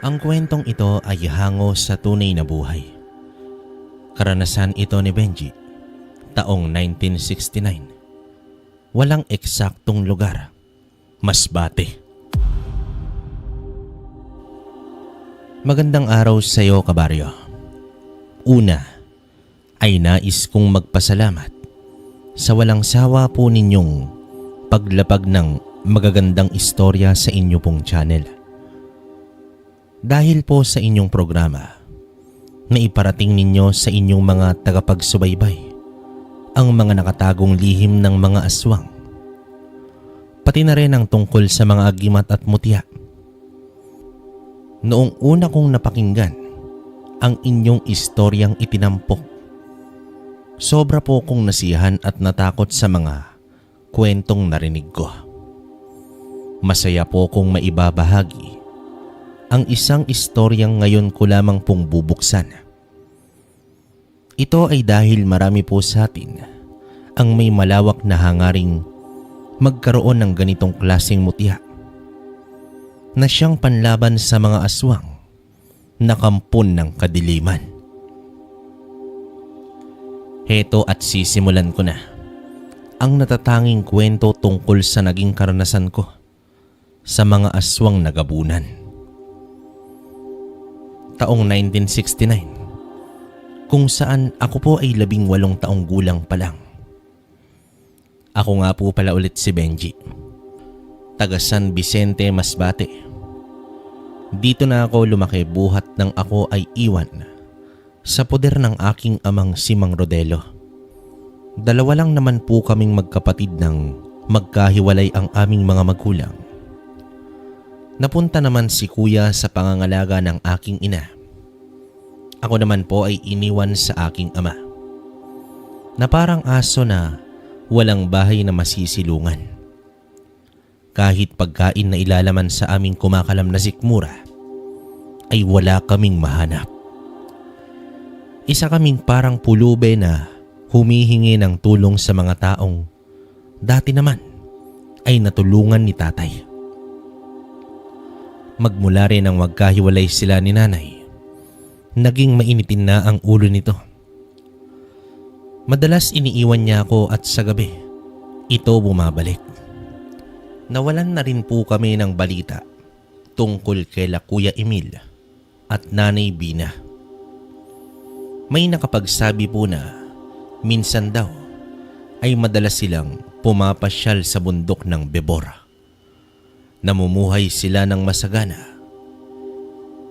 Ang kwentong ito ay hango sa tunay na buhay. Karanasan ito ni Benji, taong 1969. Walang eksaktong lugar, Masbate. Magandang araw sa iyo, kabaryo. Una, ay nais kong magpasalamat sa walang sawa po ninyong paglapag ng magagandang istorya sa inyo pong channel. Dahil po sa inyong programa, na iparating ninyo sa inyong mga tagapagsubaybay ang mga nakatagong lihim ng mga aswang, pati na rin ang tungkol sa mga agimat at mutya. Noong una kong napakinggan ang inyong istoryang itinampok, sobra po kong nasiyahan at natakot sa mga kwentong narinig ko. Masaya po kong maibabahagi ang isang istoryang ngayon ko lamang pong bubuksan. Ito ay dahil marami po sa atin ang may malawak na hangaring magkaroon ng ganitong klaseng mutya na siyang panlaban sa mga aswang na kampon ng kadiliman. Heto at sisimulan ko na ang natatanging kwento tungkol sa naging karanasan ko sa mga aswang na gabunan. Taong 1969, kung saan ako po ay 18 taong gulang pa lang. Ako nga po pala ulit si Benji, taga San Vicente, Masbate. Dito na ako lumaki buhat nang ako ay iwan sa poder ng aking amang si Mang Rodelo. Dalawa lang naman po kaming magkapatid nang magkahiwalay ang aming mga magulang. Napunta naman si kuya sa pangangalaga ng aking ina. Ako naman po ay iniwan sa aking ama, na parang aso na walang bahay na masisilungan. Kahit pagkain na ilalaman sa aming kumakalam na sikmura, ay wala kaming mahanap. Isa kaming parang pulube na humihingi ng tulong sa mga taong dati naman ay natulungan ni tatay. Magmula rin ang magkahiwalay sila ni nanay, naging mainitin na ang ulo nito. Madalas iniiwan niya ako at sa gabi, ito bumabalik. Nawalan na rin po kami ng balita tungkol kay Kuya Emil at Nanay Bina. May nakapagsabi po na minsan daw ay madalas silang pumapasyal sa bundok ng Bebora. Namumuhay sila ng masagana.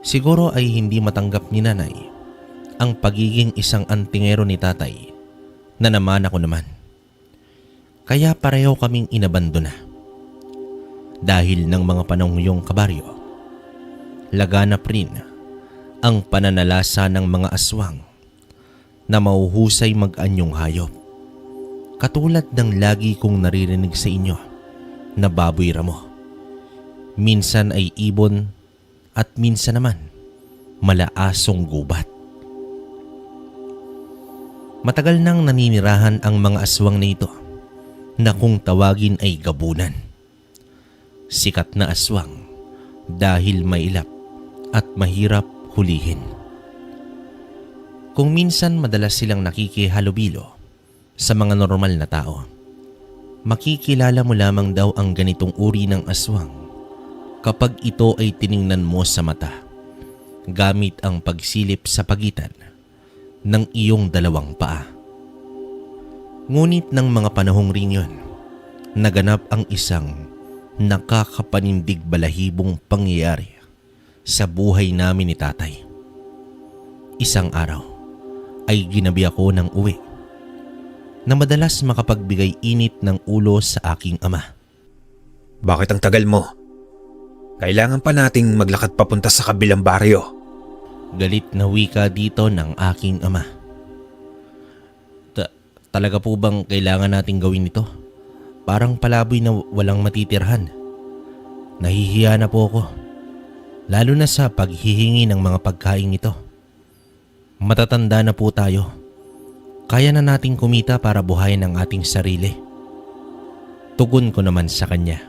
Siguro ay hindi matanggap ni nanay ang pagiging isang antingero ni tatay na naman ako naman. Kaya pareho kaming inabandona. Dahil ng mga panahong yung, kabaryo, laganap rin ang pananalasa ng mga aswang na mauhusay mag-anyong hayop. Katulad ng lagi kong naririnig sa inyo na baboy ramo. Minsan ay ibon at minsan naman malaasong gubat. Matagal nang naninirahan ang mga aswang na ito na kung tawagin ay gabunan. Sikat na aswang dahil mailap at mahirap hulihin. Kung minsan madalas silang nakikihalubilo sa mga normal na tao, makikilala mo lamang daw ang ganitong uri ng aswang kapag ito ay tiningnan mo sa mata gamit ang pagsilip sa pagitan ng iyong dalawang paa. Ngunit ng mga panahong rin yun, naganap ang isang nakakapanindig balahibong pangyayari sa buhay namin ni tatay. Isang araw ay ginabi ako ng uwi na madalas makapagbigay init ng ulo sa aking ama. Bakit ang tagal mo? Kailangan pa nating maglakad papunta sa kabilang baryo. Galit na wika dito ng aking ama. Talaga po bang kailangan nating gawin ito? Parang palaboy na walang matitirhan. Nahihiya na po ako. Lalo na sa paghihingi ng mga pagkain ito. Matatanda na po tayo. Kaya na nating kumita para buhayin ang ating sarili. Tugon ko naman sa kanya.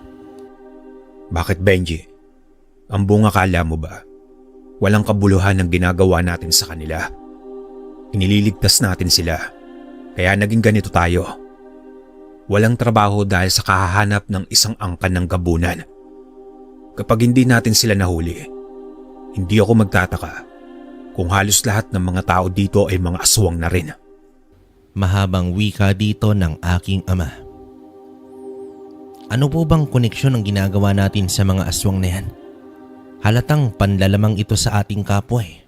Bakit, Benji? Ang bunga, kala mo ba Walang kabuluhan ang ginagawa natin sa kanila. Inililigtas natin sila. Kaya naging ganito tayo. Walang trabaho dahil sa kahahanap ng isang angkan ng gabunan. Kapag hindi natin sila nahuli, hindi ako magtataka kung halos lahat ng mga tao dito ay mga aswang na rin. Mahabang wika dito ng aking ama. Ano po bang koneksyon ang ginagawa natin sa mga aswang na yan? Halatang panlalamang ito sa ating kapwa eh.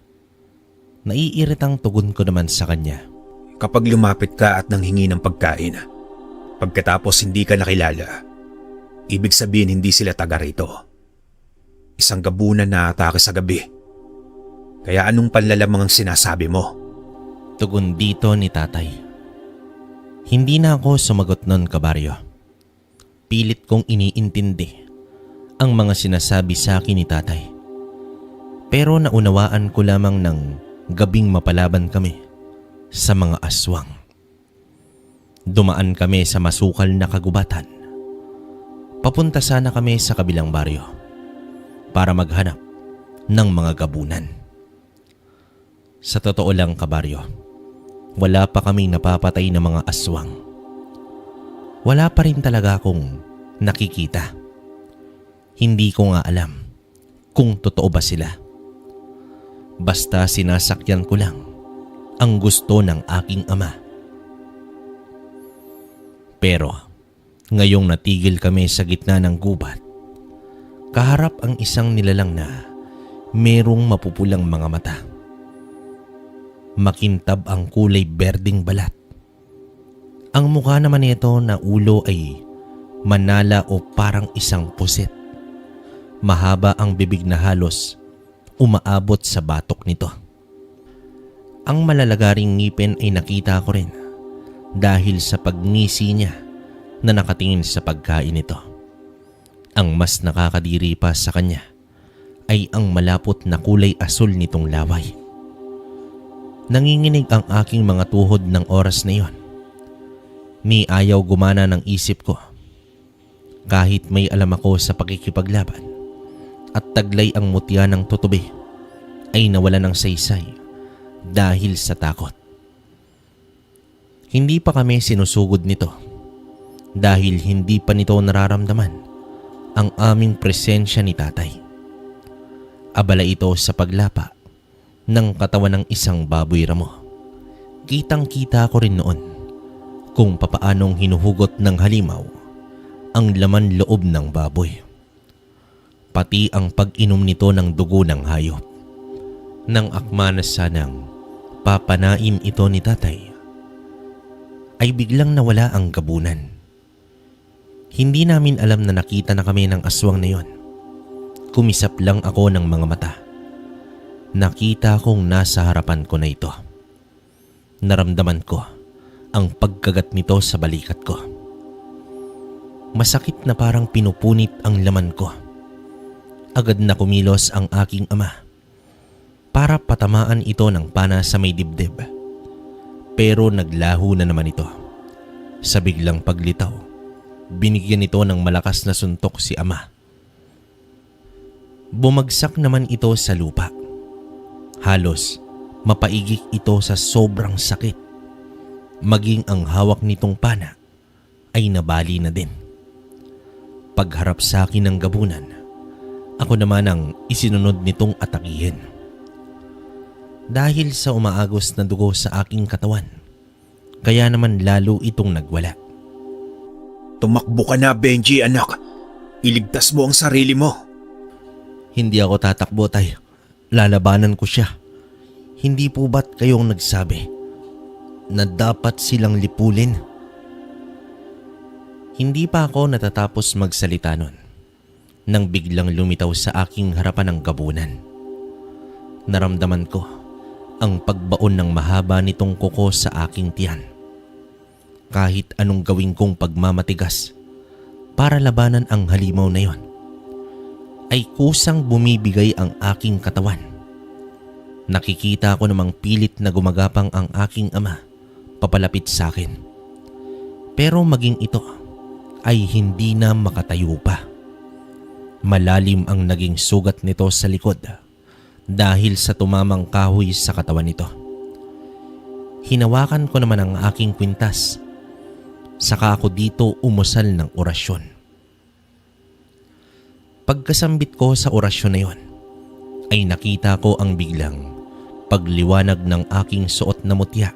Naiiritang tugon ko naman sa kanya. Kapag lumapit ka at nanghingi ng pagkain, pagkatapos hindi ka nakilala, ibig sabihin hindi sila taga rito. Isang gabunan na atake sa gabi. Kaya anong panlalamang ang sinasabi mo? Tugon dito ni tatay. Hindi na ako sumagot nun, kabaryo. Pilit kong iniintindi ang mga sinasabi sa akin ni tatay. Pero naunawaan ko lamang ng gabing mapalaban kami sa mga aswang. Dumaan kami sa masukal na kagubatan. Papunta sana kami sa kabilang baryo para maghanap ng mga gabunan. Sa totoo lang, kabaryo, wala pa kaming napapatay na mga aswang. Wala pa rin talaga akong nakikita. Hindi ko nga alam kung totoo ba sila. Basta sinasakyan ko lang ang gusto ng aking ama. Pero ngayong natigil kami sa gitna ng gubat, kaharap ang isang nilalang na merong mapupulang mga mata. Makintab ang kulay berdeng balat. Ang mukha naman nito na ulo ay manala o parang isang pusit. Mahaba ang bibig na halos umaabot sa batok nito. Ang malalagaring ngipin ay nakita ko rin dahil sa pagngisi niya na nakatingin sa pagkain nito. Ang mas nakakadiri pa sa kanya ay ang malapot na kulay asul nitong laway. Nanginginig ang aking mga tuhod ng oras na iyon. Ni ayaw gumana ng isip ko. Kahit may alam ako sa pakikipaglaban at taglay ang mutya ng tutubi, ay nawala ng saysay dahil sa takot. Hindi pa kami sinusugod nito dahil hindi pa nito nararamdaman ang aming presensya ni tatay. Abala ito sa paglapa ng katawan ng isang baboy ramo. Kitang-kita ko rin noon kung papaanong hinuhugot ng halimaw ang laman loob ng baboy. Pati ang pag-inom nito ng dugo ng hayop. Nang akma na sanang papanain ito ni tatay, ay biglang nawala ang gabunan. Hindi namin alam na nakita na kami ng aswang na yon. Kumisap lang ako ng mga mata. Nakita kong nasa harapan ko na ito. Naramdaman ko ang pagkagat nito sa balikat ko. Masakit na parang pinupunit ang laman ko. Agad na kumilos ang aking ama para patamaan ito ng pana sa may dibdib. Pero naglaho na naman ito. Sa biglang paglitaw, binigyan ito ng malakas na suntok si ama. Bumagsak naman ito sa lupa. Halos mapaigik ito sa sobrang sakit. Maging ang hawak nitong pana ay nabali na din. Pagharap sa akin ng gabunan, ako naman ang isinunod nitong atakihin. Dahil sa umaagos na dugo sa aking katawan, kaya naman lalo itong nagwala. Tumakbo ka na, Benji, anak. Iligtas mo ang sarili mo. Hindi ako tatakbo, tay. Lalabanan ko siya. Hindi po ba't kayong nagsabi na dapat silang lipulin? Hindi pa ako natatapos magsalita nun nang biglang lumitaw sa aking harapan ng gabunan. Naramdaman ko ang pagbaon ng mahaba nitong kuko sa aking tiyan. Kahit anong gawin kong pagmamatigas para labanan ang halimaw na yon, ay kusang bumibigay ang aking katawan. Nakikita ko namang pilit na gumagapang ang aking ama papalapit sa akin. Pero maging ito ay hindi na makatayo pa. Malalim ang naging sugat nito sa likod dahil sa tumamang kahoy sa katawan nito. Hinawakan ko naman ang aking kwintas. Saka ako dito umusal ng orasyon. Pagkasambit ko sa orasyon na yon, ay nakita ko ang biglang pagliwanag ng aking suot na mutya.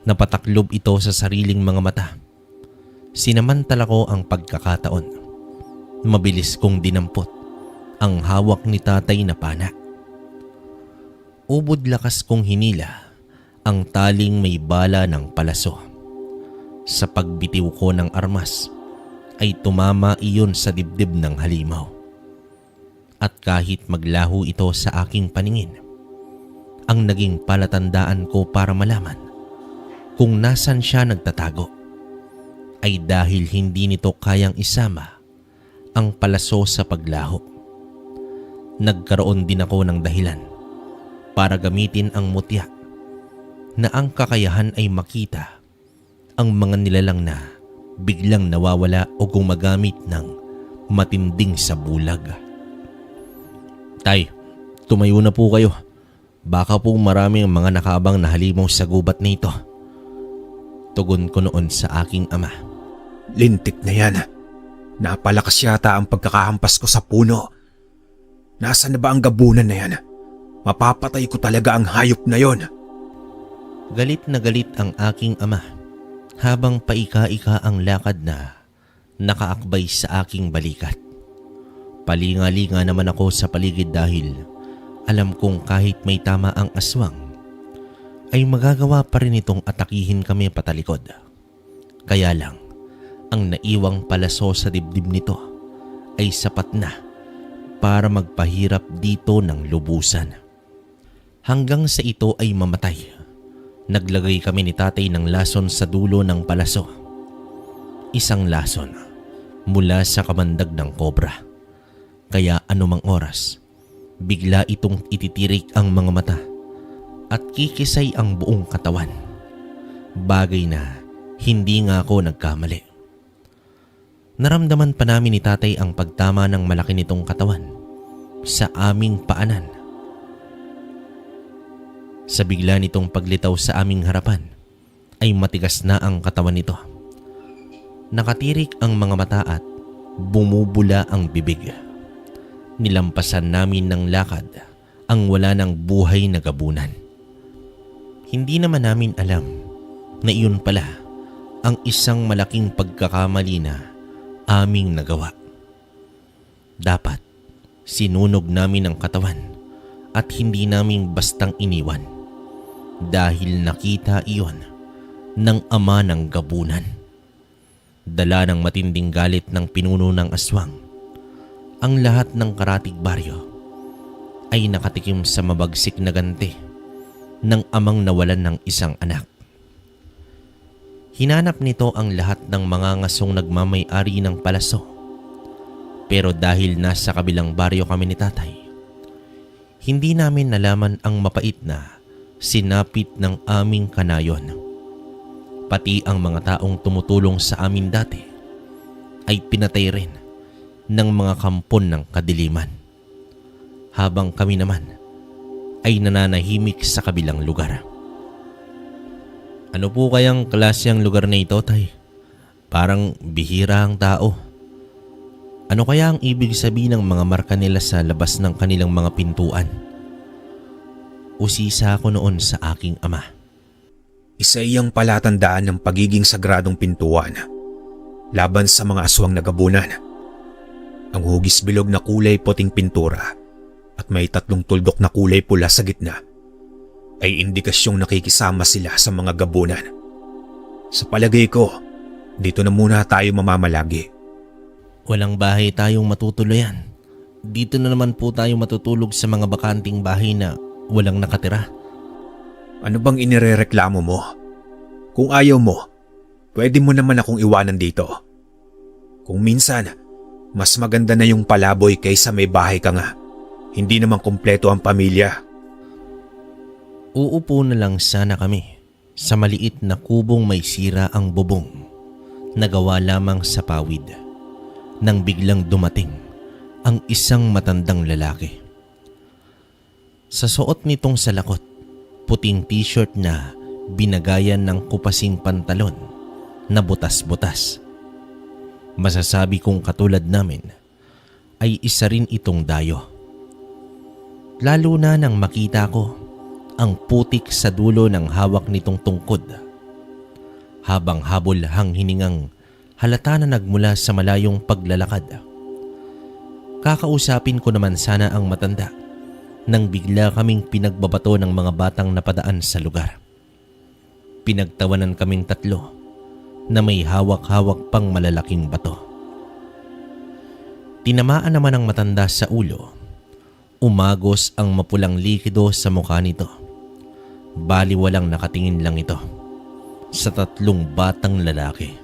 Napataklob ito sa sariling mga mata. Sinamantala ko ang pagkakataon. Mabilis kong dinampot ang hawak ni tatay na pana. Ubod lakas kong hinila ang taling may bala ng palaso. Sa pagbitiw ko ng armas ay tumama iyon sa dibdib ng halimaw. At kahit maglaho ito sa aking paningin, ang naging palatandaan ko para malaman kung nasan siya nagtatago ay dahil hindi nito kayang isama ang palaso sa paglaho. Nagkaroon din ako ng dahilan para gamitin ang mutya na ang kakayahan ay makita ang mga nilalang na biglang nawawala o gumagamit ng matinding sabulag. Tay, tumayo na po kayo. Baka po marami ang mga nakaabang na halimaw sa gubat na ito. Tugon ko noon sa aking ama. Lintik na yan. Napalakas yata ang pagkakahampas ko sa puno. Nasaan na ba ang gabunan na yan? Mapapatay ko talaga ang hayop na yon. Galit na galit ang aking ama habang paika-ika ang lakad na nakaakbay sa aking balikat. Palinga-linga naman ako sa paligid dahil alam kong kahit may tama ang aswang ay magagawa pa rin itong atakihin kami patalikod. Kaya lang, ang naiwang palaso sa dibdib nito ay sapat na para magpahirap dito ng lubusan. Hanggang sa ito ay mamatay, naglagay kami ni tatay ng lason sa dulo ng palaso. Isang lason mula sa kamandag ng kobra. Kaya anumang oras, bigla itong ititirik ang mga mata at kikisay ang buong katawan. Bagay na hindi nga ako nagkamali. Naramdaman pa namin ni tatay ang pagtama ng malaki nitong katawan sa aming paanan. Sa bigla nitong paglitaw sa aming harapan ay matigas na ang katawan nito. Nakatirik ang mga mata at bumubula ang bibig. Nilampasan namin ng lakad ang wala ng buhay na gabunan. Hindi naman namin alam na iyon pala ang isang malaking pagkakamali na aming nagawa. Dapat sinunog namin ang katawan at hindi namin bastang iniwan dahil nakita iyon ng ama ng gabunan. Dala ng matinding galit ng pinuno ng aswang, ang lahat ng karatig baryo ay nakatikim sa mabagsik na ganti ng amang nawalan ng isang anak. Hinanap nito ang lahat ng mga ngasong nagmamay-ari ng palaso. Pero dahil nasa kabilang baryo kami ni tatay, hindi namin nalaman ang mapait na sinapit ng aming kanayon. Pati ang mga taong tumutulong sa amin dati ay pinatay rin ng mga kampon ng kadiliman, habang kami naman ay nananahimik sa kabilang lugar. Ano po kayang klase ang lugar na ito, tay? Parang bihira ang tao. Ano kaya ang ibig sabihin ng mga marka nila sa labas ng kanilang mga pintuan? Usisa ako noon sa aking ama. Isa iyang palatandaan ng pagiging sagradong pintuan laban sa mga aswang na gabunan. Ang hugis bilog na kulay puting pintura at may 3 tuldok na kulay pula sa gitna ay indikasyong nakikisama sila sa mga gabunan. Sa palagay ko, dito na muna tayo mamamalagi. Walang bahay tayong matutuluyan. Dito na naman po tayo matutulog sa mga bakanting bahay na walang nakatira. Ano bang inirereklamo mo? Kung ayaw mo, pwede mo naman akong iwanan dito. Kung minsan, mas maganda na yung palaboy kaysa may bahay ka nga. Hindi naman kumpleto ang pamilya. Uupo na lang sana kami sa maliit na kubong may sira ang bubong, nagawa lamang sa pawid, nang biglang dumating ang isang matandang lalaki. Sa suot nitong salakot, puting t-shirt na binagayan ng kupasing pantalon na butas-butas. Masasabi kong katulad namin ay isa rin itong dayo. Lalo na nang makita ko ang putik sa dulo ng hawak nitong tungkod. Habang habol ang hiningang halata na nagmula sa malayong paglalakad. Kakausapin ko naman sana ang matanda nang bigla kaming pinagbabato ng mga batang napadaan sa lugar. Pinagtawanan kaming tatlo na may hawak-hawak pang malalaking bato. Tinamaan naman ang matanda sa ulo. Umagos ang mapulang likido sa mukha nito. Baliwalang nakatingin lang ito sa tatlong batang lalaki.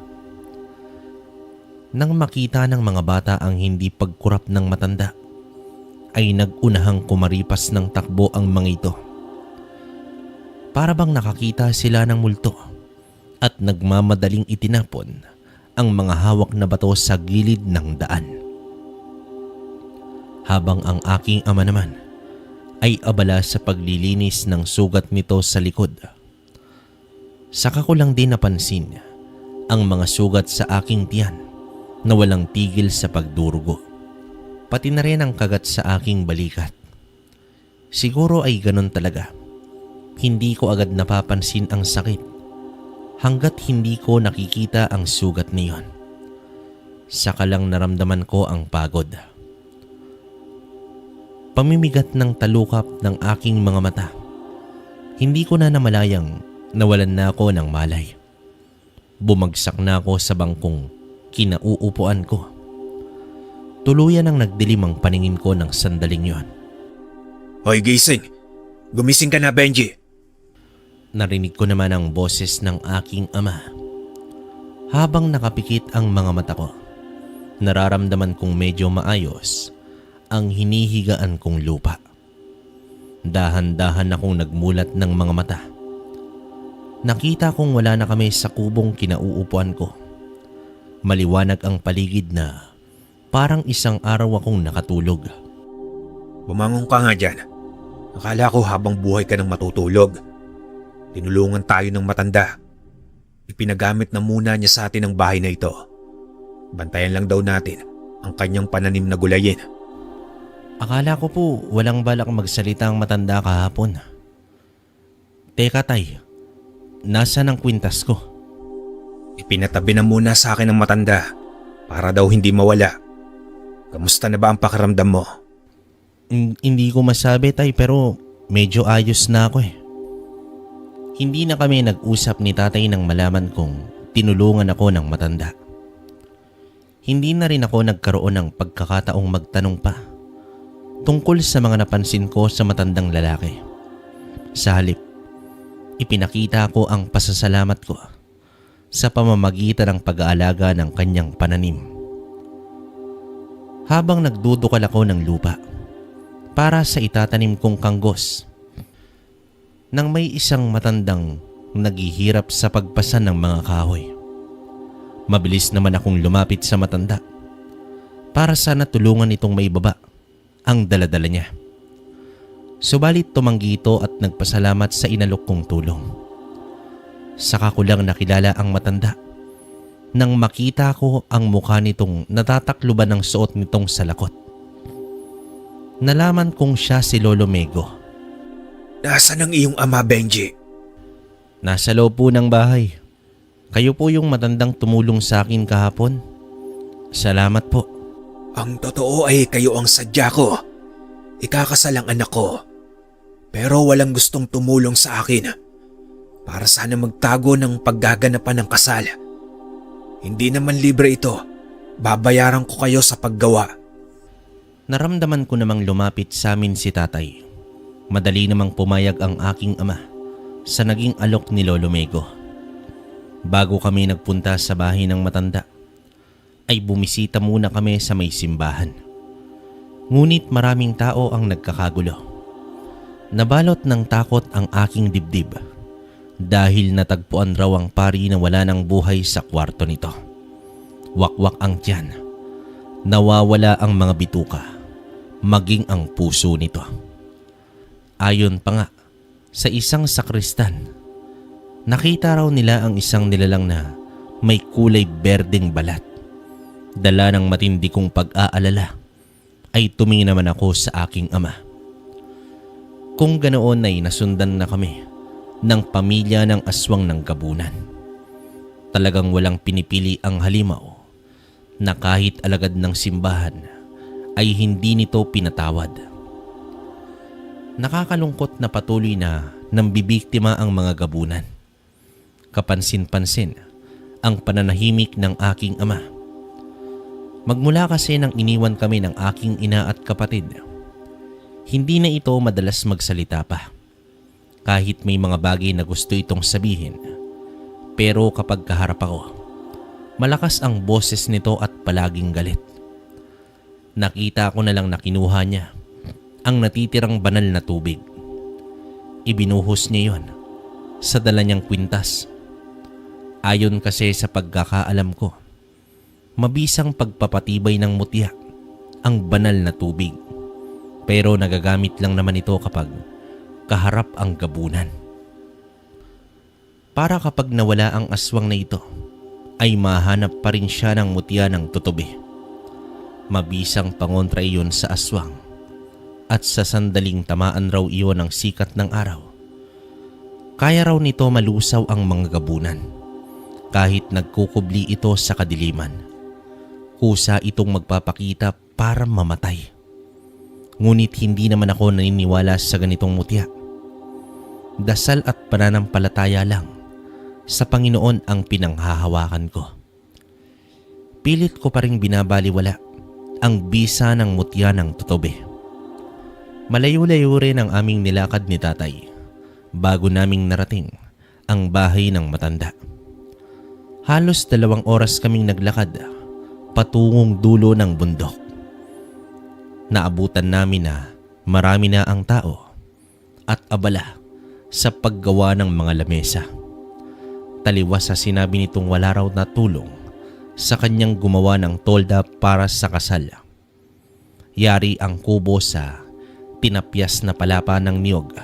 Nang makita ng mga bata ang hindi pagkurap ng matanda, ay nag-unahang kumaripas ng takbo ang mga ito. Para bang nakakita sila ng multo at nagmamadaling itinapon ang mga hawak na bato sa gilid ng daan. Habang ang aking ama naman ay abala sa paglilinis ng sugat nito sa likod. Saka ko lang din napansin ang mga sugat sa aking tiyan na walang tigil sa pagdurugo. Pati na rin ang kagat sa aking balikat. Siguro ay ganun talaga. Hindi ko agad napapansin ang sakit hanggat hindi ko nakikita ang sugat niyon. Saka lang naramdaman ko ang pagod. Pamimigat ng talukap ng aking mga mata. Hindi ko na namalayang nawalan na ako ng malay. Bumagsak na ako sa bangkong kinauupuan ko. Tuluyan ang nagdilim ang paningin ko ng sandaling yon. Hoy gising! Gumising ka na, Benji! Narinig ko naman ang boses ng aking ama. Habang nakapikit ang mga mata ko, nararamdaman kong medyo maayos ang hinihigaan kong lupa. Dahan-dahan akong nagmulat ng mga mata. Nakita kong wala na kami sa kubong kinauupuan ko. Maliwanag ang paligid na parang isang araw akong nakatulog. Bumangon ka nga dyan. Akala ko habang buhay ka nang matutulog. Tinulungan tayo ng matanda. Ipinagamit na muna niya sa atin ang bahay na ito. Bantayan lang daw natin ang kanyang pananim na gulayin. Akala ko po walang balak magsalita ang matanda kahapon. Teka tay, nasaan ang kwintas ko? Ipinatabi na muna sa akin ng matanda para daw hindi mawala. Kamusta na ba ang pakiramdam mo? Hindi ko masabi tay, pero medyo ayos na ako eh. Hindi na kami nag-usap ni tatay nang malaman kong tinulungan ako ng matanda. Hindi na rin ako nagkaroon ng pagkakataong magtanong pa tungkol sa mga napansin ko sa matandang lalaki. Sa halip, ipinakita ko ang pasasalamat ko sa pamamagitan ng pag-aalaga ng kanyang pananim. Habang nagdudukal ako ng lupa para sa itatanim kong kanggos, nang may isang matandang naghihirap sa pagpasan ng mga kahoy. Mabilis naman akong lumapit sa matanda para sana tulungan itong maibaba ang daladala niya. Subalit tumanggi ito at nagpasalamat sa inalok kong tulong. Saka ko lang nakilala ang matanda nang makita ko ang mukha nitong natatakluban ng suot nitong salakot. Nalaman kong siya si Lolo Mego. Nasaan ang iyong ama, Benji? Nasa loob po ng bahay. Kayo po yung matandang tumulong sa akin kahapon. Salamat po. Ang totoo ay kayo ang sadya ko. Ikakasal ang anak ko. Pero walang gustong tumulong sa akin para sana magtago ng paggaganapan ng kasal. Hindi naman libre ito. Babayaran ko kayo sa paggawa. Naramdaman ko namang lumapit sa amin si tatay. Madali namang pumayag ang aking ama sa naging alok ni Lolo Mego. Bago kami nagpunta sa bahay ng matanda, ay bumisita muna kami sa may simbahan. Ngunit maraming tao ang nagkakagulo. Nabalot ng takot ang aking dibdib dahil natagpuan raw ang pari na wala ng buhay sa kwarto nito. Wakwak ang tiyan. Nawawala ang mga bituka, maging ang puso nito. Ayon pa nga sa isang sakristan, nakita raw nila ang isang nilalang na may kulay berdeng balat. Dala ng matindi kong pag-aalala ay tumingin naman ako sa aking ama. Kung ganoon ay nasundan na kami ng pamilya ng aswang ng gabunan. Talagang walang pinipili ang halimaw na kahit alagad ng simbahan ay hindi nito pinatawad. Nakakalungkot na patuloy na nambibiktima ang mga gabunan. Kapansin-pansin ang pananahimik ng aking ama. Magmula kasi nang iniwan kami ng aking ina at kapatid, hindi na ito madalas magsalita pa. Kahit may mga bagay na gusto itong sabihin, pero kapag kaharap ako, malakas ang boses nito at palaging galit. Nakita ko na lang na kinuha niya ang natitirang banal na tubig. Ibinuhos niya yon sa dala niyang kwintas. Ayon kasi sa pagkakaalam ko, mabisang pagpapatibay ng mutya ang banal na tubig. Pero nagagamit lang naman ito kapag kaharap ang gabunan. Para kapag nawala ang aswang na ito, ay mahanap pa rin siya ng mutya ng tutubi. Mabisang pangontra iyon sa aswang at sa sandaling tamaan raw iyon ng sikat ng araw. Kaya raw nito malusaw ang mga gabunan kahit nagkukubli ito sa kadiliman. Kusa itong magpapakita para mamatay. Ngunit hindi naman ako naniniwala sa ganitong mutya. Dasal at pananampalataya lang sa Panginoon ang pinanghahawakan ko. Pilit ko pa rin binabaliwala ang bisa ng mutya ng tutubi. Malayo-layo rin ang aming nilakad ni tatay bago naming narating ang bahay ng matanda. Halos 2 oras kaming naglakad patungong dulo ng bundok. Naabutan namin na marami na ang tao at abala sa paggawa ng mga lamesa. Taliwas sa sinabi nitong wala raw na tulong sa kanyang gumawa ng tolda para sa kasal. Yari ang kubo sa tinapyas na palapa ng niyog,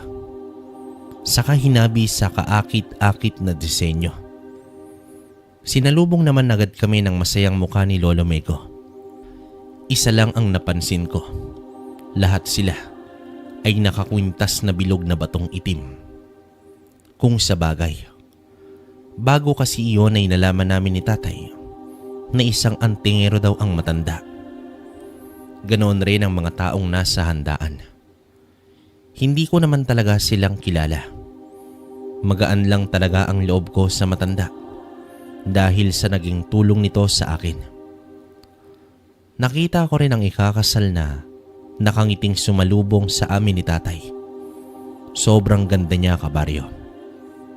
saka hinabi sa kaakit-akit na disenyo. Sinalubong naman agad kami ng masayang mukha ni Lolo Mego. Isa lang ang napansin ko. Lahat sila ay nakakwintas na bilog na batong itim. Kung sa bagay, bago kasi iyon ay nalaman namin ni tatay na isang antingero daw ang matanda. Ganoon rin ang mga taong nasa handaan. Hindi ko naman talaga silang kilala. Magaan lang talaga ang loob ko sa matanda dahil sa naging tulong nito sa akin. Nakita ko rin ang ikakasal na nakangiting sumalubong sa amin ni tatay. Sobrang ganda niya, kabaryo.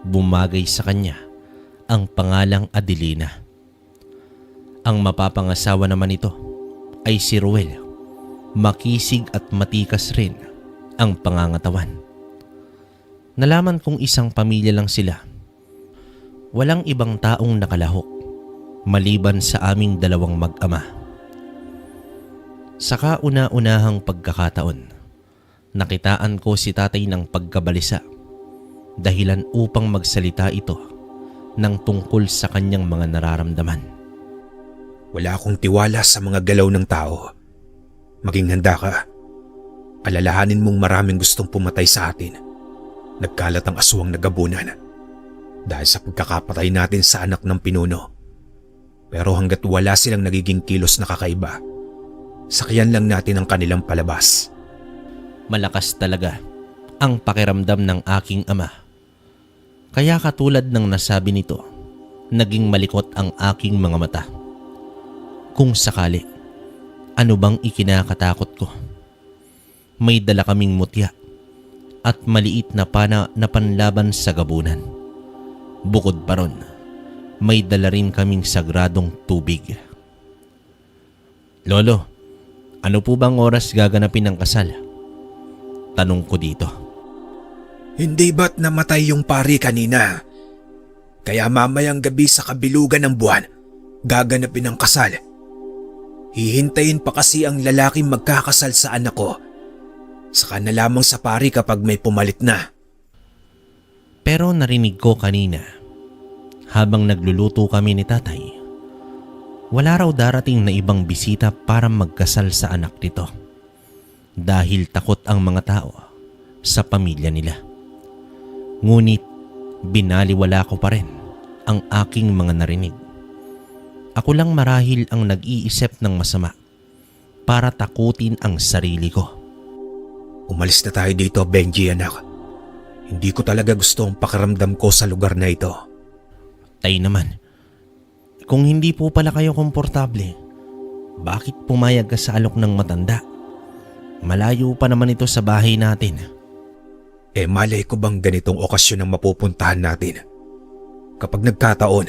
Bumagay sa kanya ang pangalang Adelina. Ang mapapangasawa naman ito ay si Ruel. Makisig at matikas rin ang pangangatawan. Nalaman kong isang pamilya lang sila. Walang ibang taong nakalahok maliban sa aming 2 mag-ama. Sa kauna-unahang pagkakataon, nakitaan ko si tatay ng pagkabalisa dahilan upang magsalita ito ng tungkol sa kanyang mga nararamdaman. Wala akong tiwala sa mga galaw ng tao. Maging handa ka. Alalahanin mong maraming gustong pumatay sa atin. Nagkalat ang aswang na gabunan dahil sa pagkakapatay natin sa anak ng pinuno. Pero hanggat wala silang nagiging kilos na kakaiba, sakyan lang natin ang kanilang palabas. Malakas talaga ang pakiramdam ng aking ama. Kaya katulad ng nasabi nito, naging malikot ang aking mga mata. Kung sakali, ano bang ikinakatakot ko? May dala kaming mutya at maliit na pana na panlaban sa gabunan. Bukod pa ron, may dala rin kaming sagradong tubig. Lolo, ano po bang oras gaganapin ang kasal? Tanong ko dito. Hindi ba't namatay yung pari kanina? Kaya mamayang gabi sa kabilugan ng buwan, gaganapin ang kasal. Hihintayin pa kasi ang lalaking magkakasal sa anak ko Saka na lamang sa pari kapag may pumalit na. Pero narinig ko kanina, habang nagluluto kami ni tatay, wala raw darating na ibang bisita para magkasal sa anak nito. Dahil takot ang mga tao sa pamilya nila. Ngunit binaliwala ko pa rin ang aking mga narinig. Ako lang marahil ang nag-iisip ng masama para takutin ang sarili ko. Umalis na tayo dito, Benji anak. Hindi ko talaga gusto ang pakiramdam ko sa lugar na ito. Tay naman, kung hindi po pala kayo komportable, bakit pumayag ka sa alok ng matanda? Malayo pa naman ito sa bahay natin. Malay ko bang ganitong okasyon ang mapupuntahan natin? Kapag nagkataon,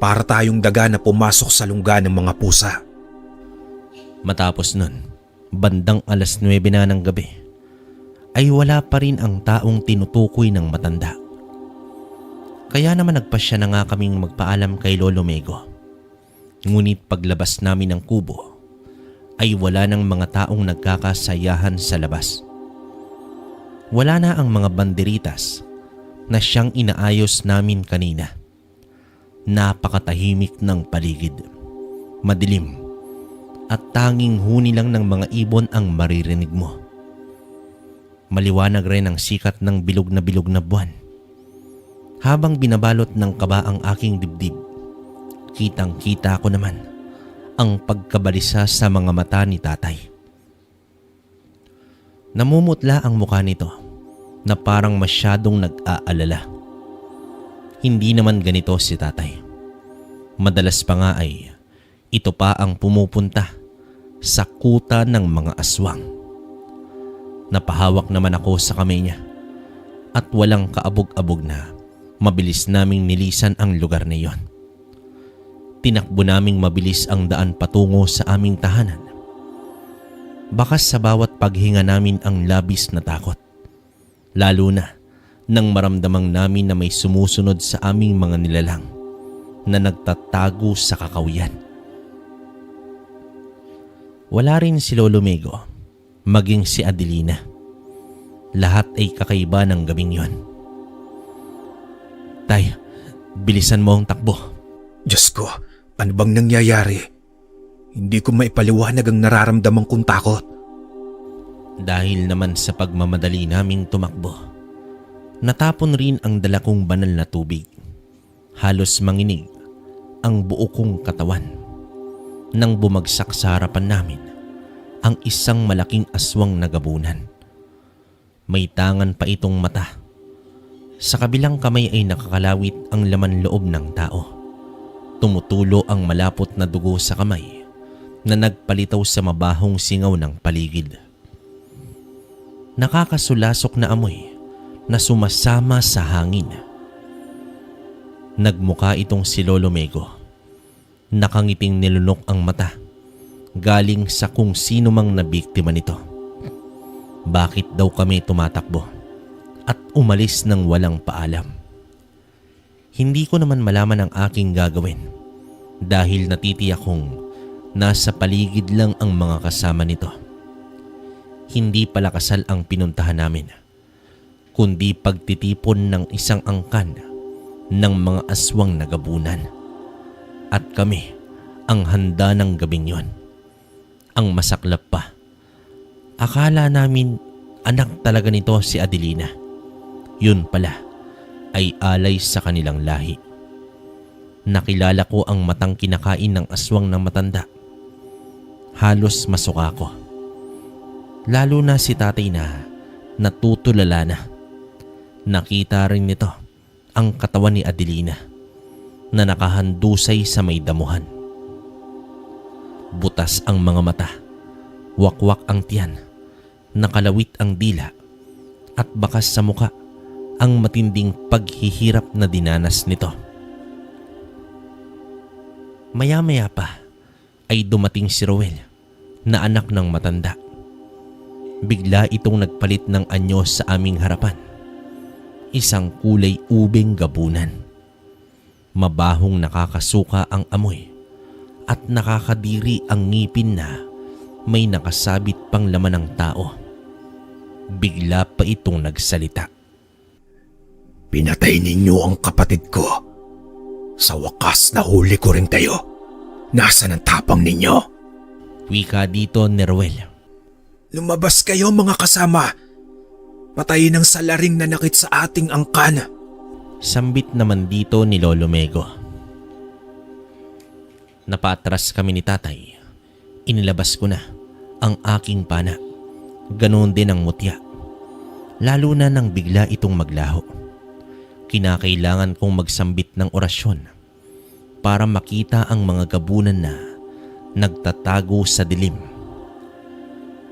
para tayong daga na pumasok sa lungga ng mga pusa. Matapos nun, bandang 9:00 na ng gabi, ay wala pa rin ang taong tinutukoy ng matanda. Kaya naman nagpasya na nga kaming magpaalam kay Lolo Mego. Ngunit paglabas namin ng kubo, ay wala ng mga taong nagkakasayahan sa labas. Wala na ang mga banderitas na siyang inaayos namin kanina. Napakatahimik ng paligid. Madilim at tanging huni lang ng mga ibon ang maririnig mo. Maliwanag rin ang sikat ng bilog na buwan. Habang binabalot ng kaba ang aking dibdib, kitang-kita ko naman ang pagkabalisa sa mga mata ni tatay. Namumutla ang mukha nito na parang masyadong nag-aalala. Hindi naman ganito si tatay. Madalas pa nga ay ito pa ang pumupunta sa kuta ng mga aswang. Napahawak naman ako sa kamay niya at walang kaabog-abog na mabilis naming nilisan ang lugar na iyon. Tinakbo naming mabilis ang daan patungo sa aming tahanan. Bakas sa bawat paghinga namin ang labis na takot. Lalo na nang maramdamang namin na may sumusunod sa aming mga nilalang na nagtatago sa kakawian. Wala rin si Lolo Mego, maging si Adelina. Lahat ay kakaiba ng gabing yon. Tay, bilisan mo ang takbo. Diyos ko, ano bang nangyayari? Hindi ko maipaliwanag ang nararamdaman kong takot. Dahil naman sa pagmamadali naming tumakbo, natapon rin ang dala kong banal na tubig. Halos manginig ang buo kong katawan nang bumagsak sa harapan namin ang isang malaking aswang na gabunan. May tangan pa itong mata. Sa kabilang kamay ay nakakalawit ang laman loob ng tao. Tumutulo ang malapot na dugo sa kamay na nagpalitaw sa mabahong singaw ng paligid. Nakakasulasok na amoy na sumasama sa hangin. Nagmuka itong si Lolo Mego. Nakangiting nilunok ang mata galing sa kung sino mang nabiktima nito. Bakit daw kami tumatakbo at umalis ng walang paalam? Hindi ko naman malaman ang aking gagawin dahil natitiyak kong nasa paligid lang ang mga kasama nito. Hindi pala kasal ang pinuntahan namin, kundi pagtitipon ng isang angkan ng mga aswang na gabunan. At kami ang handa ng gabing yon. Ang masaklap pa, akala namin anak talaga nito si Adelina. Yun pala ay alay sa kanilang lahi. Nakilala ko ang matang kinakain ng aswang ng matanda. Halos masuka ko. Lalo na si tatay na natutulala na. Nakita rin nito ang katawan ni Adelina na nakahandusay sa may damuhan. Butas ang mga mata, wakwak ang tiyan, nakalawit ang dila at bakas sa muka ang matinding paghihirap na dinanas nito. Maya-maya pa ay dumating si Rowel na anak ng matanda. Bigla itong nagpalit ng anyo sa aming harapan. Isang kulay ubing gabunan. Mabahong nakakasuka ang amoy at nakakadiri ang ngipin na may nakasabit pang laman ng tao. Bigla pa itong nagsalita. Pinatay ninyo ang kapatid ko. Sa wakas nahuli ko rin kayo. Nasaan ang tapang ninyo? Wika dito ni Ruel. Lumabas kayo mga kasama. Patayin ang salaring nanakit sa ating angkan. Sambit naman dito ni Lolo Mego. Napatras kami ni tatay. Inilabas ko na ang aking pana. Ganoon din ang mutya. Lalo na nang bigla itong maglaho. Kinakailangan kong magsambit ng orasyon para makita ang mga gabunan na nagtatago sa dilim.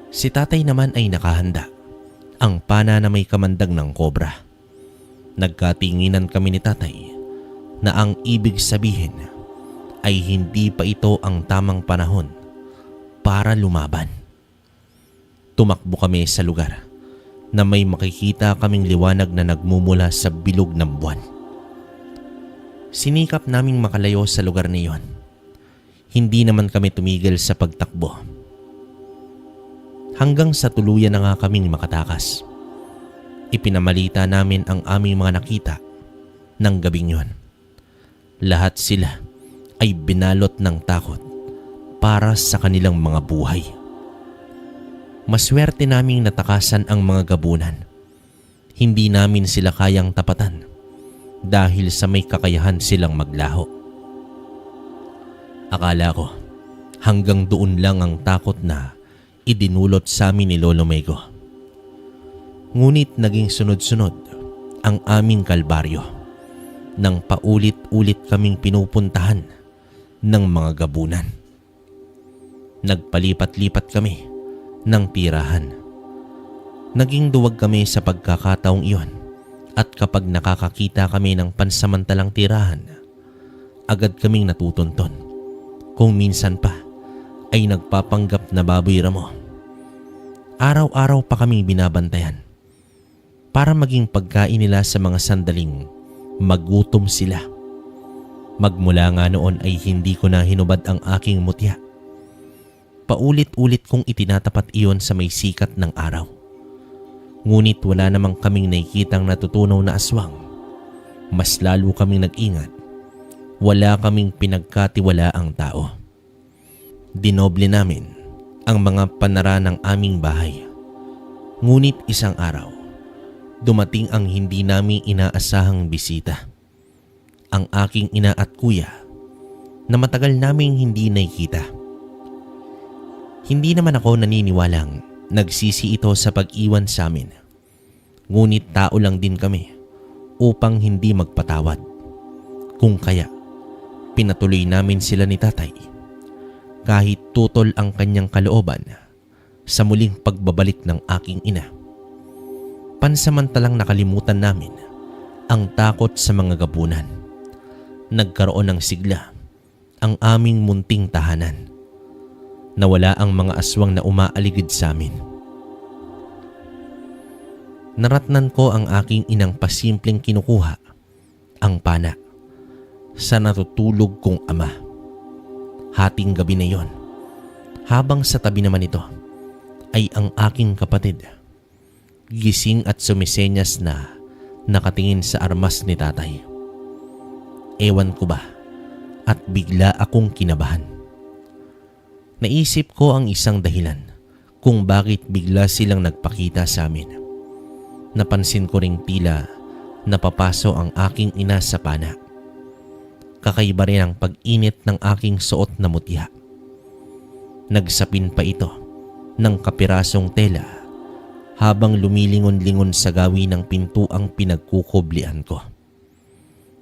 Si tatay naman ay nakahanda. Ang pana na may kamandag ng kobra. Nagkatinginan kami ni tatay na ang ibig sabihin ay hindi pa ito ang tamang panahon para lumaban. Tumakbo kami sa lugar na may makikita kaming liwanag na nagmumula sa bilog ng buwan. Sinikap naming makalayo sa lugar na iyon. Hindi naman kami tumigil sa pagtakbo. Hanggang sa tuluyan na nga kaming makatakas. Ipinamalita namin ang aming mga nakita ng gabing yon. Lahat sila ay binalot ng takot para sa kanilang mga buhay. Maswerte naming natakasan ang mga gabunan. Hindi namin sila kayang tapatan dahil sa may kakayahan silang maglaho. Akala ko hanggang doon lang ang takot na idinulot sa amin ni Lolo Mego. Ngunit naging sunod-sunod ang aming kalbaryo nang paulit-ulit kaming pinupuntahan ng mga gabunan. Nagpalipat-lipat kami ng tirahan. Naging duwag kami sa pagkakataong iyon at kapag nakakakita kami ng pansamantalang tirahan, agad kaming natutunton. Kung minsan pa ay nagpapanggap na baboy ramo. Araw-araw pa kaming binabantayan para maging pagkain nila sa mga sandaling magutom sila. Magmula nga noon ay hindi ko na hinubad ang aking mutya. Paulit-ulit kong itinatapat iyon sa may sikat ng araw. Ngunit wala namang kaming nakikitang natutunaw na aswang. Mas lalo kaming nag-ingat. Wala kaming pinagkatiwalaang tao. Dinoble namin ang mga panara ng aming bahay. Ngunit isang araw, dumating ang hindi namin inaasahang bisita. Ang aking ina at kuya na matagal naming hindi nakikita. Hindi naman ako naniniwalang nagsisi ito sa pag-iwan sa amin. Ngunit tao lang din kami upang hindi magpatawad. Kung kaya, pinatuloy namin sila ni tatay. Kahit tutol ang kanyang kalooban sa muling pagbabalik ng aking ina. Pansamantalang nakalimutan namin ang takot sa mga gabunan. Nagkaroon ng sigla ang aming munting tahanan. Nawala ang mga aswang na umaaligid sa amin. Naratnan ko ang aking inang pasimpleng kinukuha ang pana sa natutulog kong ama. Hating gabi na yon, habang sa tabi naman ito ay ang aking kapatid. Gising at sumisenyas na nakatingin sa armas ni tatay. Ewan ko ba at bigla akong kinabahan. Naisip ko ang isang dahilan kung bakit bigla silang nagpakita sa amin. Napansin ko ring tila napapaso ang aking ina sa pana. Kakaiba rin ang pag-init ng aking suot na mutya. Nagsapin pa ito ng kapirasong tela habang lumilingon-lingon sa gawi ng pinto ang pinagkukublian ko.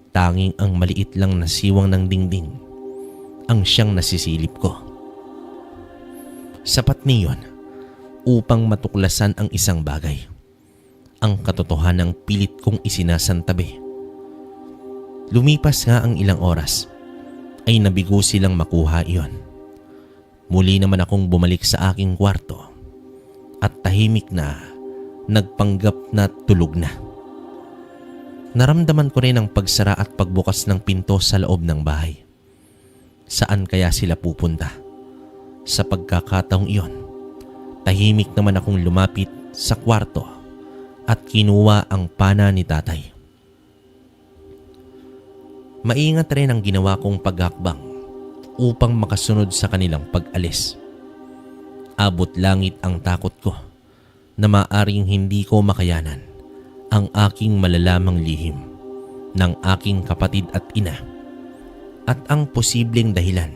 Tanging ang maliit lang na siwang ng dingding ang siyang nasisilip ko. Sapat niyon upang matuklasan ang isang bagay. Ang katotohanang pilit kong isinasantabi. Lumipas nga ang ilang oras ay nabigo silang makuha iyon. Muli naman akong bumalik sa aking kwarto at tahimik na nagpanggap na tulog na. Naramdaman ko rin ang pagsara at pagbukas ng pinto sa loob ng bahay. Saan kaya sila pupunta? Sa pagkakataong iyon, tahimik naman akong lumapit sa kwarto at kinuha ang pana ni tatay. Maingat rin ang ginawa kong paghakbang upang makasunod sa kanilang pag-alis. Abot langit ang takot ko na maaring hindi ko makayanan ang aking malalamang lihim ng aking kapatid at ina at ang posibleng dahilan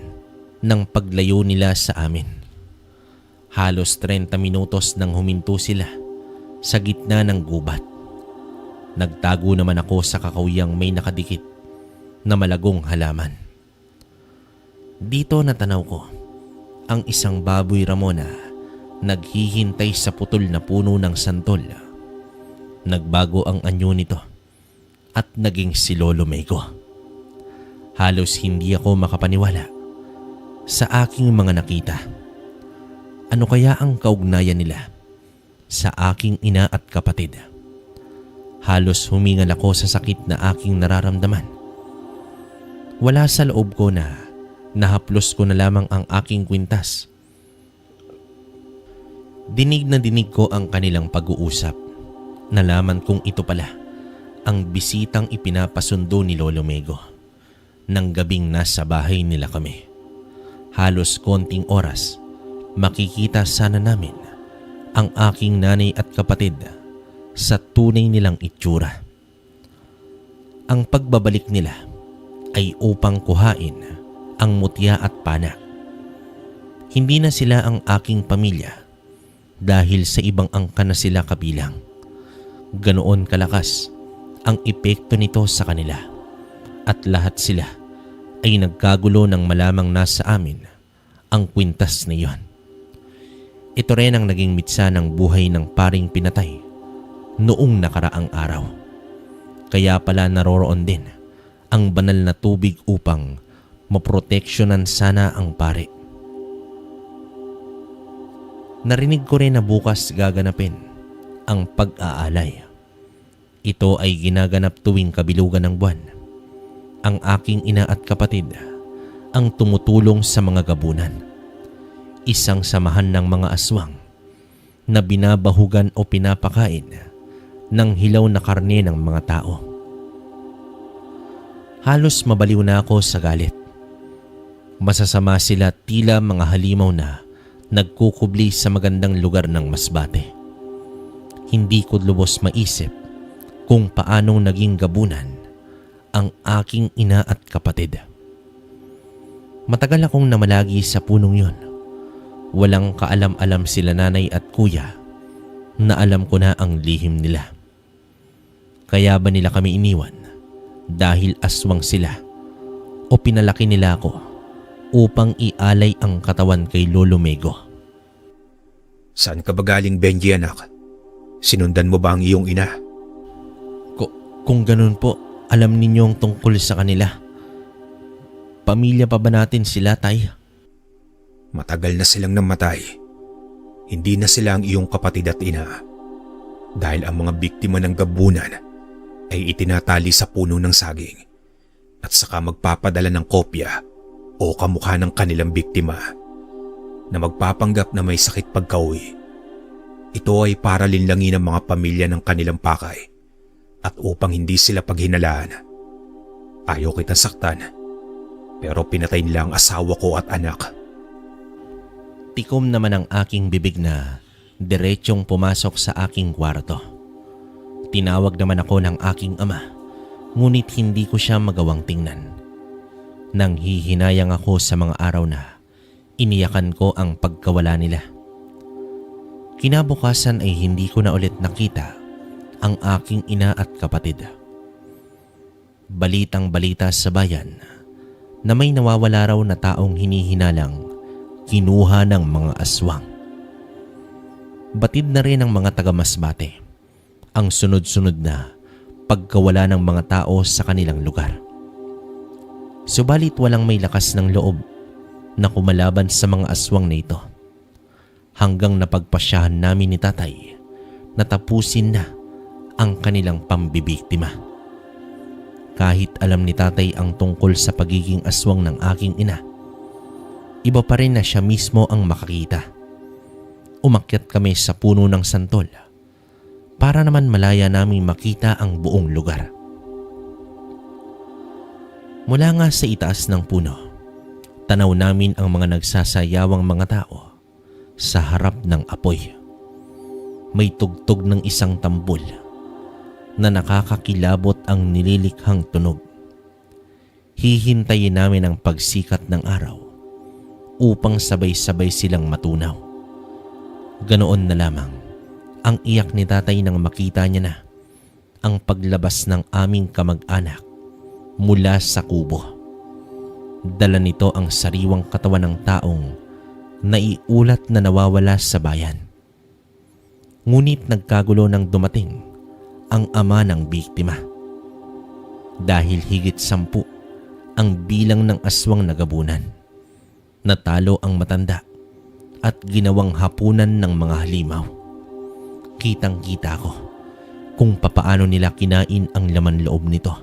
ng paglayo nila sa amin. Halos 30 minutos nang huminto sila sa gitna ng gubat. Nagtago naman ako sa kakawiyang may nakadikit na malagong halaman. Dito natanaw ko ang isang baboy Ramona naghihintay sa putol na puno ng santol. Nagbago ang anyo nito at naging si Lolo Mego. Halos hindi ako makapaniwala sa aking mga nakita. Ano kaya ang kaugnayan nila sa aking ina at kapatid? Halos humingal ako sa sakit na aking nararamdaman. Wala sa loob ko na nahaplos ko na lamang ang aking kwintas. Dinig na dinig ko ang kanilang pag-uusap. Nalaman kong ito pala ang bisitang ipinapasundo ni Lolo Mego nang gabing nasa bahay nila kami. Halos konting oras makikita sana namin ang aking nanay at kapatid sa tunay nilang itsura. Ang pagbabalik nila ay upang kuhain ang mutya at pana. Hindi na sila ang aking pamilya dahil sa ibang angka na sila kabilang. Ganoon kalakas ang epekto nito sa kanila at lahat sila ay nagkagulo ng malamang nasa amin ang kwintas na iyon. Ito rin ang naging mitsa ng buhay ng paring pinatay noong nakaraang araw. Kaya pala naroroon din ang banal na tubig upang maproteksyonan sana ang pare. Narinig ko rin na bukas gaganapin ang pag-aalay. Ito ay ginaganap tuwing kabilugan ng buwan. Ang aking ina at kapatid ang tumutulong sa mga gabunan. Isang samahan ng mga aswang na binabahugan o pinapakain ng hilaw na karne ng mga tao. Halos mabaliw na ako sa galit. Masasama sila tila mga halimaw na nagkukubli sa magandang lugar ng Masbate. Hindi ko lubos maisip kung paanong naging gabunan ang aking ina at kapatid. Matagal akong namalagi sa punong yon. Walang kaalam-alam sila nanay at kuya na alam ko na ang lihim nila. Kaya ba nila kami iniwan dahil aswang sila o pinalaki nila ako upang ialay ang katawan kay Lolo Mego? Saan ka ba galing, Benji anak? Sinundan mo ba ang iyong ina? Kung ganun po, alam ninyong tungkol sa kanila. Pamilya pa ba natin sila, tay? Matagal na silang namatay. Hindi na sila ang iyong kapatid at ina. Dahil ang mga biktima ng gabunan ay itinatali sa puno ng saging at saka magpapadala ng kopya o kamukha ng kanilang biktima na magpapanggap na may sakit pagkauwi. Ito ay para linlangin ang mga pamilya ng kanilang pakay at upang hindi sila paghinalaan. Ayaw kitang saktan, pero pinatay nila ang asawa ko at anak. Tikom naman ang aking bibig na diretsong pumasok sa aking kwarto. Tinawag naman ako ng aking ama, ngunit hindi ko siya magawang tingnan. Nang hihinayang ako sa mga araw na iniyakan ko ang pagkawala nila. Kinabukasan ay hindi ko na ulit nakita ang aking ina at kapatid. Balitang-balita sa bayan na may nawawala raw na taong hinihinalang kinuha ng mga aswang. Batid na rin ng mga taga-Masbate ang sunod-sunod na pagkawala ng mga tao sa kanilang lugar. Subalit walang may lakas ng loob na kumalaban sa mga aswang na ito hanggang napagpasyahan namin ni tatay na tapusin na ang kanilang pambibiktima. Kahit alam ni tatay ang tungkol sa pagiging aswang ng aking ina, iba pa rin na siya mismo ang makakita. Umakyat kami sa puno ng santol para naman malaya naming makita ang buong lugar. Mula nga sa itaas ng puno, tanaw namin ang mga nagsasayawang mga tao sa harap ng apoy. May tugtog ng isang tambol na nakakakilabot ang nililikhang tunog. Hihintayin namin ang pagsikat ng araw upang sabay-sabay silang matunaw. Ganoon na lamang ang iyak ni tatay nang makita niya na ang paglabas ng aming kamag-anak mula sa kubo. Dala nito ang sariwang katawan ng taong naiulat na nawawala sa bayan. Ngunit nagkagulo nang dumating ang ama ng biktima. Dahil higit 10 ang bilang ng aswang nagabunan. Natalo ang matanda at ginawang hapunan ng mga halimaw. Kitang-kita ko kung papaano nila kinain ang laman loob nito.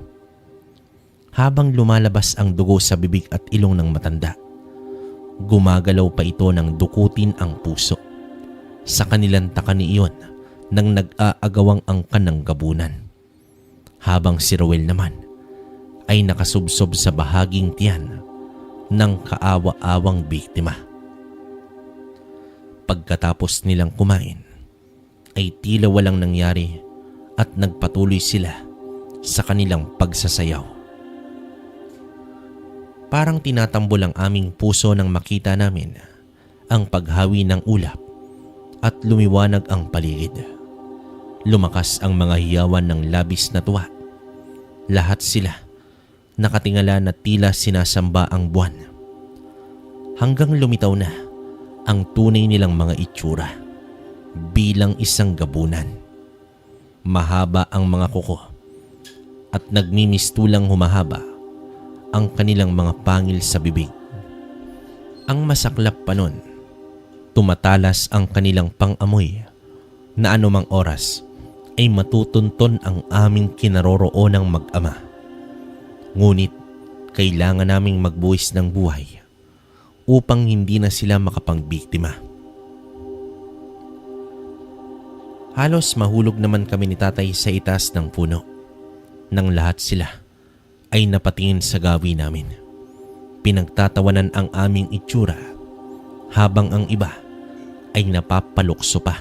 Habang lumalabas ang dugo sa bibig at ilong ng matanda, gumagalaw pa ito ng dukutin ang puso. Sa kanilang taka ni iyon nang nag-aagawang angkan ng gabunan. Habang si Rowel naman ay nakasubsob sa bahaging tiyan ng kaawa-awang biktima. Pagkatapos nilang kumain, ay tila walang nangyari at nagpatuloy sila sa kanilang pagsasayaw. Parang tinatambol ang aming puso nang makita namin ang paghawi ng ulap at lumiwanag ang paligid. Lumakas ang mga hiyawan ng labis na tuwa. Lahat sila nakatingala na tila sinasamba ang buwan. Hanggang lumitaw na ang tunay nilang mga itsura bilang isang gabunan. Mahaba ang mga kuko at nagmimistulang humahaba ang kanilang mga pangil sa bibig. Ang masaklap pa nun, tumatalas ang kanilang pang-amoy na anumang oras ay matutunton ang aming kinaroroonang mag-ama. Ngunit kailangan naming magbuwis ng buhay upang hindi na sila makapangbiktima. Halos mahulog naman kami ni tatay sa itaas ng puno nang lahat sila ay napatingin sa gawi namin. Pinagtatawanan ang aming itsura habang ang iba ay napapalukso pa.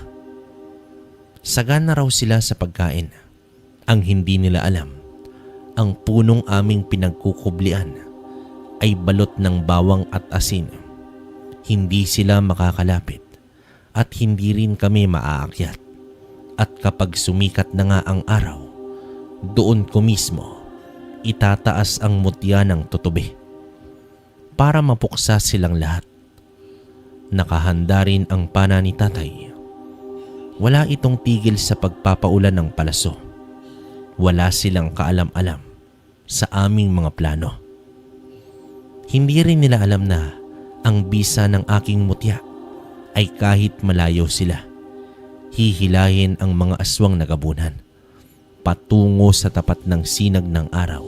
Sagana raw sila sa pagkain. Ang hindi nila alam, ang punong aming pinagkukublian ay balot ng bawang at asin. Hindi sila makakalapit at hindi rin kami maaakyat. At kapag sumikat na nga ang araw, doon ko mismo itataas ang mutya ng tutubi para mapuksa silang lahat. Nakahanda rin ang pana ni tatay. Wala itong tigil sa pagpapaulan ng palaso. Wala silang kaalam-alam sa aming mga plano. Hindi rin nila alam na ang bisa ng aking mutya ay kahit malayo sila, hihilahin ang mga aswang na gabunan patungo sa tapat ng sinag ng araw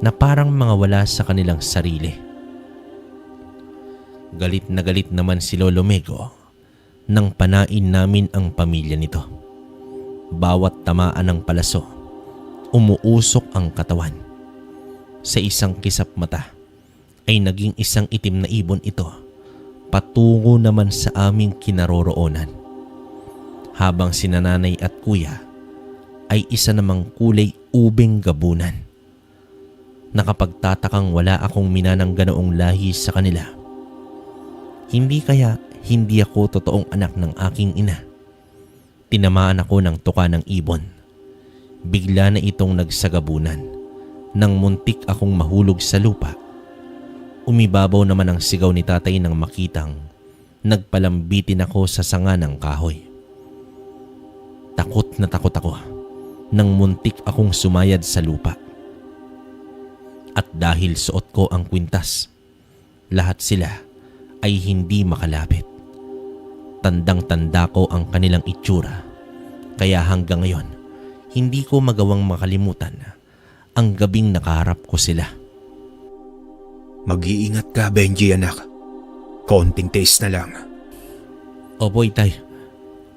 na parang mga wala sa kanilang sarili. Galit na galit naman si Lolo Mego nang panain namin ang pamilya nito. Bawat tamaan ng palaso, umuusok ang katawan. Sa isang kisap mata ay naging isang itim na ibon ito patungo naman sa aming kinaroroonan. Habang si nanay at kuya ay isa namang kulay ubing gabunan. Nakapagtatakang wala akong minanang ganoong lahi sa kanila. Hindi kaya hindi ako totoong anak ng aking ina. Tinamaan ako ng tuka ng ibon. Bigla na itong nagsagabunan. Nang muntik akong mahulog sa lupa, umibabaw naman ang sigaw ni tatay nang makitang nagpalambitin ako sa sanga ng kahoy. Takot na takot ako nang muntik akong sumayad sa lupa. At dahil suot ko ang kwintas, lahat sila ay hindi makalapit. Tandang-tanda ko ang kanilang itsura, kaya hanggang ngayon hindi ko magawang makalimutan ang gabing nakaharap ko sila. Mag-iingat ka, Benji anak. Konting taste na lang. Opo, itay.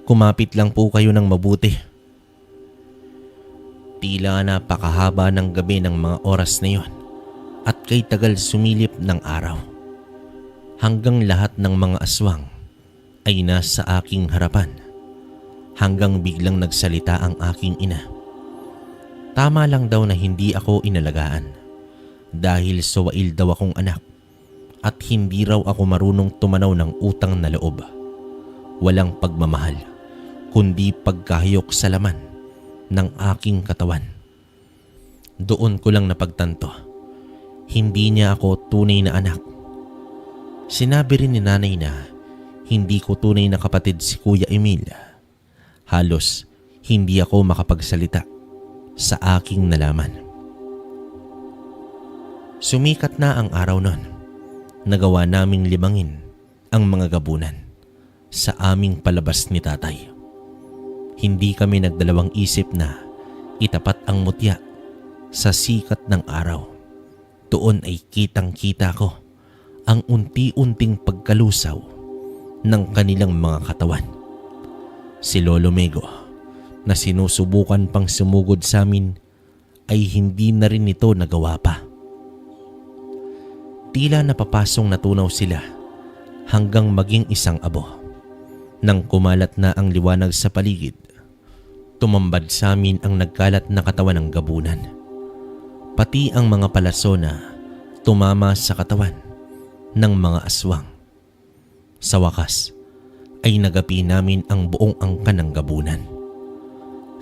Kumapit lang po kayo ng mabuti Tila napakahaba ng gabi ng mga oras na yon at kay tagal sumilip ng araw. Hanggang lahat ng mga aswang ay nasa aking harapan. Hanggang biglang nagsalita ang aking ina. Tama lang daw na hindi ako inalagaan dahil suwail daw akong anak at hindi raw ako marunong tumanaw ng utang na loob. Walang pagmamahal kundi pagkahayok sa laman ng aking katawan. Doon ko lang napagtanto, hindi niya ako tunay na anak. Sinabi rin ni nanay na hindi ko tunay na kapatid si Kuya Emil. Halos hindi ako makapagsalita sa aking nalaman. Sumikat na ang araw nun. Nagawa naming libangin ang mga gabunan sa aming palabas ni tatay. Hindi kami nagdalawang isip na itapat ang mutya sa sikat ng araw. Doon ay kitang-kita ko ang unti-unting pagkalusaw ng kanilang mga katawan. Si Lolo Mego na sinusubukan pang sumugod sa amin ay hindi na rin ito nagawa pa. Tila napapasong natunaw sila hanggang maging isang abo. Nang kumalat na ang liwanag sa paligid, tumambad sa amin ang nagkalat na katawan ng gabunan. Pati ang mga palaso na tumama sa katawan ng mga aswang. Sa wakas ay nagapi namin ang buong angkan ng gabunan.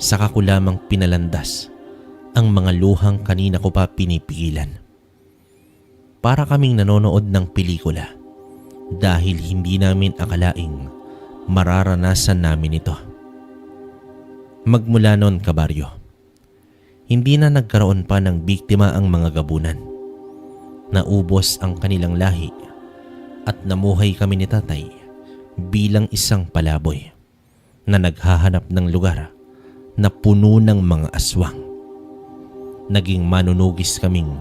Saka ko lamang pinalandas ang mga luhang kanina ko pa pinipigilan. Para kaming nanonood ng pelikula dahil hindi namin akalaing mararanasan namin ito. Magmula noon, kabaryo, hindi na nagkaroon pa ng biktima ang mga gabunan. Naubos ang kanilang lahi at namuhay kami ni tatay bilang isang palaboy na naghahanap ng lugar na puno ng mga aswang. Naging manunugis kaming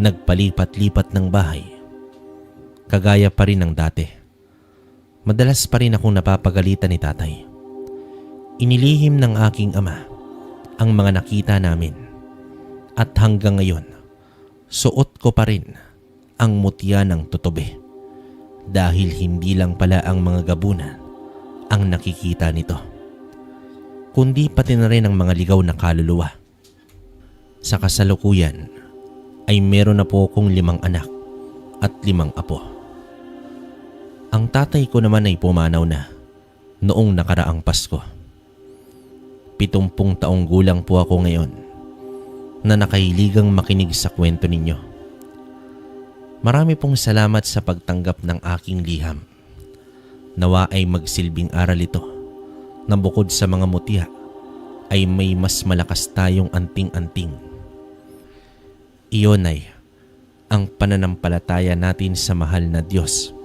nagpalipat-lipat ng bahay. Kagaya pa rin ng dati. Madalas pa rin akong napapagalitan ni tatay. Inilihim ng aking ama ang mga nakita namin at hanggang ngayon suot ko pa rin ang mutya ng tutubi dahil hindi lang pala ang mga gabunan ang nakikita nito, kundi pati na rin ang mga ligaw na kaluluwa. Sa kasalukuyan ay meron na po akong 5 anak at 5 apo. Ang tatay ko naman ay pumanaw na noong nakaraang Pasko. 70 taong gulang po ako ngayon na nakahiligang makinig sa kwento ninyo. Marami pong salamat sa pagtanggap ng aking liham. Nawa ay magsilbing aral ito na bukod sa mga mutya ay may mas malakas tayong anting-anting. Iyon ay ang pananampalataya natin sa mahal na Diyos.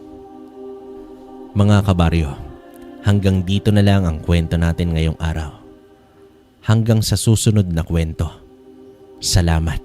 Mga kabaryo, hanggang dito na lang ang kwento natin ngayong araw. Hanggang sa susunod na kwento. Salamat.